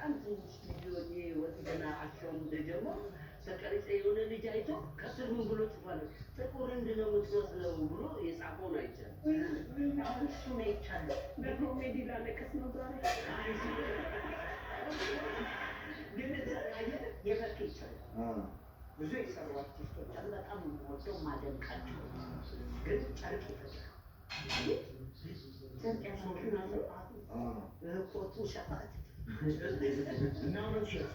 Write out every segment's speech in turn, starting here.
በጣም ትንሽ ልጅ ወጥተና አክሽን ደግሞ ተቀርጸ የሆነ ልጅ አይቶ ከስር ምን ብሎ ጽፏል? ጥቁር እንድነው የምትመስለው ብሎ የጻፈውን አይቻልም። እሱ ነው ይቻላል። በኮሜዲ ላለቀስ ነው ዛሬ ግን የበቂ ይቻላል። ብዙ የሰሩ አርቲስቶች በጣም ወደው ማደንቃቸው ግን ጨርቅ ይፈጥራል። ጨርቅ ያስሆናሉ ኮቱ ሸፋት Now let's shift.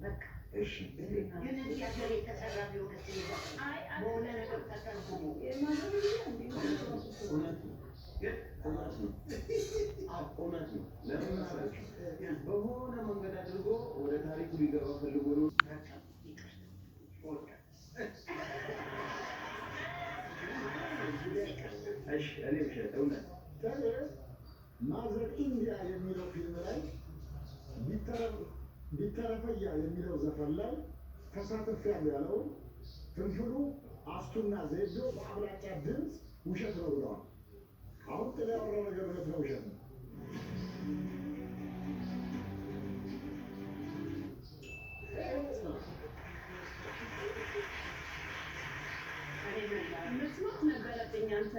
በቃ ግን እዚህ ሀገር የተሰራ ቢሆን በሆነ ነገር ተተርጉሞ እውነት ነው። ለምን መሰላችሁ? በሆነ መንገድ አድርጎ ወደ ታሪኩ ሊገባ ፈልጎ ነው። እሺ እኔ ብሸት እውነት ማዘር ኢንዲያ የሚለው ፊልም ላይ ቢተረፈያ የሚለው ዘፈን ላይ ተሳትፌያለሁ ያለው ፍልፍሉ አስቱና ዜዶ በአብላጫ ድምፅ ውሸት ነው ብለዋል። አሁን ጥላ ያወራው ነገር እውነት ነው ውሸት ነው? መስማት ነበረብኝ አንተ